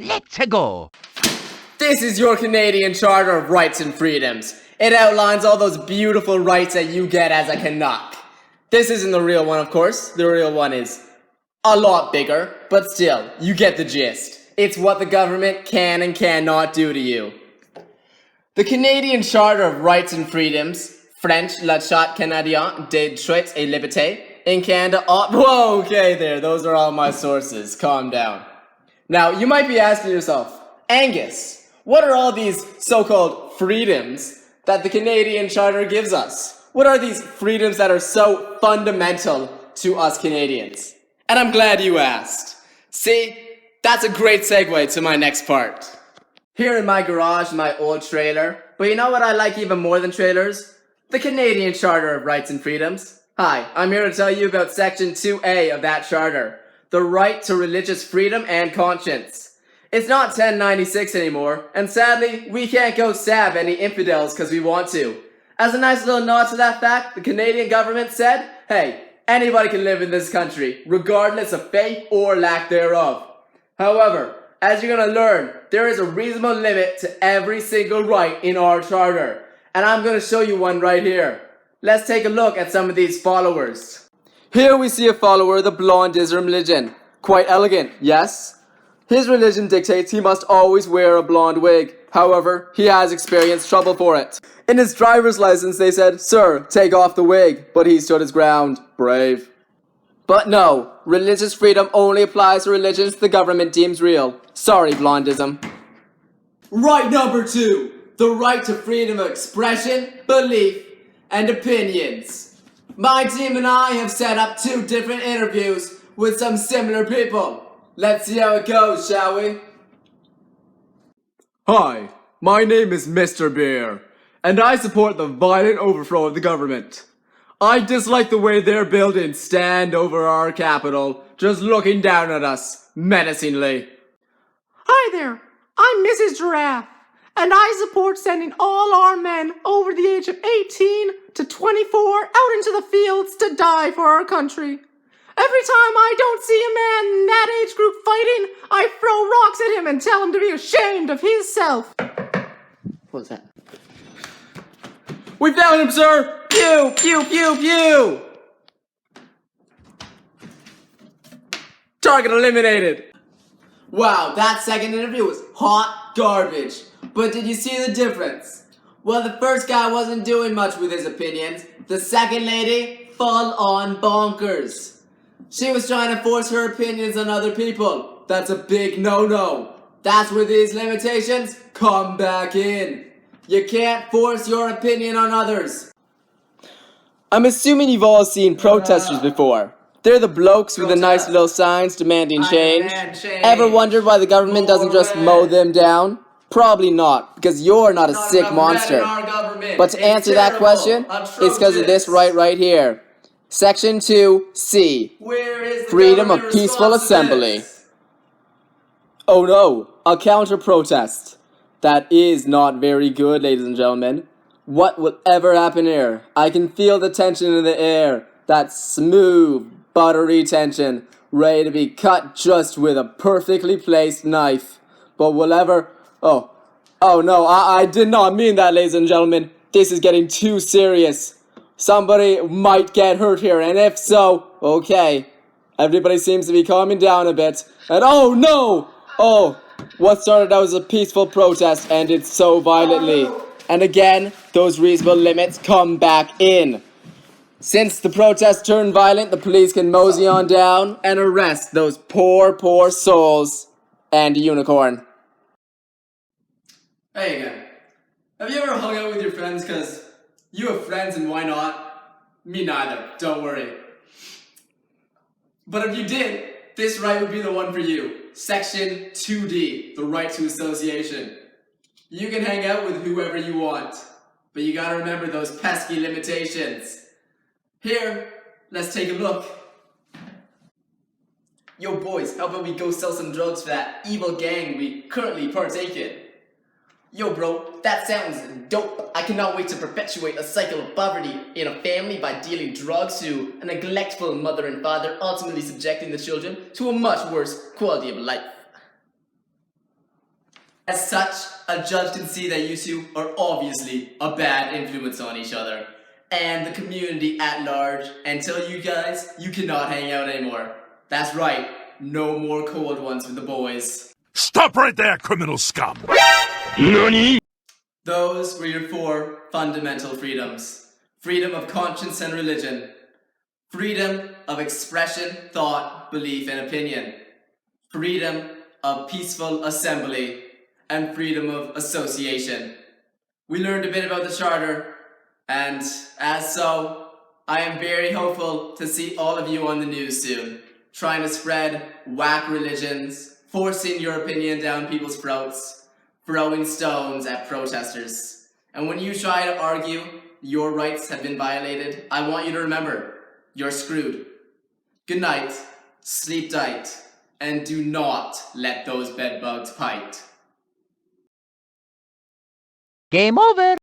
Let's go! This is your Canadian Charter of Rights and Freedoms. It outlines all those beautiful rights that you get as a Canuck. This isn't the real one, of course. The real one is a lot bigger, but still, you get the gist. It's what the government can and cannot do to you. The Canadian Charter of Rights and Freedoms, French, La Charte canadienne des droits et libertés, in Canada, whoa, okay there, those are all my sources, calm down. Now, you might be asking yourself, Angus, what are all these so-called freedoms that the Canadian Charter gives us? What are these freedoms that are so fundamental to us Canadians? And I'm glad you asked. See, that's a great segue to my next part. Here in my garage, my old trailer, but you know what I like even more than trailers? The Canadian Charter of Rights and Freedoms. Hi, I'm here to tell you about Section 2A of that charter, the right to religious freedom and conscience. It's not 1096 anymore, and sadly, we can't go stab any infidels because we want to. As a nice little nod to that fact, the Canadian government said, hey, anybody can live in this country, regardless of faith or lack thereof. However, as you're gonna learn, there is a reasonable limit to every single right in our charter, and I'm gonna show you one right here. Let's take a look at some of these followers. Here we see a follower of the Blondism religion. Quite elegant, yes? His religion dictates he must always wear a blonde wig. However, he has experienced trouble for it. In his driver's license they said, "Sir, take off the wig," but he stood his ground. Brave. But no, religious freedom only applies to religions the government deems real. Sorry, Blondism. Right number 2. The right to freedom of expression, belief, and opinions. My team and I have set up 2 different interviews with some similar people. Let's see how it goes, shall we? Hi, my name is Mr. Bear, and I support the violent overthrow of the government. I dislike the way their buildings stand over our capital, just looking down at us, menacingly. Hi there, I'm Mrs. Giraffe, and I support sending all our men over the age of 18 to 24 out into the fields to die for our country. Every time I don't see a man in that age group fighting, I throw rocks at him and tell him to be ashamed of his self. What was that? We found him, sir! Pew, pew, pew, pew! Target eliminated! Wow, that second interview was hot garbage. But did you see the difference? Well, the first guy wasn't doing much with his opinions. The second lady, full on bonkers. She was trying to force her opinions on other people. That's a big no-no. That's where these limitations come back in. You can't force your opinion on others. I'm assuming you've all seen protesters before. They're the blokes with the nice little signs demanding change. Ever wondered why the government doesn't just mow them down? Probably not, because you're not a sick monster. But to answer that question, it's because of this right here. Section 2C. Freedom of peaceful assembly. Oh no, a counter-protest. That is not very good, ladies and gentlemen. What will ever happen here? I can feel the tension in the air. That smooth, buttery tension, ready to be cut just with a perfectly placed knife. But whatever... Oh no, I did not mean that, ladies and gentlemen. This is getting too serious. Somebody might get hurt here, and if so, okay. Everybody seems to be calming down a bit. And oh no! Oh, what started out as a peaceful protest ended so violently. And again, those reasonable limits come back in. Since the protest turned violent, the police can mosey on down and arrest those poor souls and a unicorn. Hey again. Have you ever hung out with your friends because you have friends and why not? Me neither, don't worry. But if you did, this right would be the one for you. Section 2D, the right to association. You can hang out with whoever you want, but you gotta remember those pesky limitations. Here, let's take a look. Yo boys, how about we go sell some drugs for that evil gang we currently partake in? Yo bro, that sounds dope. I cannot wait to perpetuate a cycle of poverty in a family by dealing drugs to a neglectful mother and father, ultimately subjecting the children to a much worse quality of life. As such, a judge can see that you two are obviously a bad influence on each other, and the community at large, and tell you guys you cannot hang out anymore. That's right, no more cold ones with the boys. Stop right there, criminal scum! Those were your 4 fundamental freedoms. Freedom of conscience and religion. Freedom of expression, thought, belief, and opinion. Freedom of peaceful assembly. And freedom of association. We learned a bit about the Charter, and as so, I am very hopeful to see all of you on the news soon, trying to spread whack religions, forcing your opinion down people's throats, throwing stones at protesters. And when you try to argue your rights have been violated, I want you to remember, you're screwed. Good night, sleep tight, and do not let those bedbugs bite. Game over!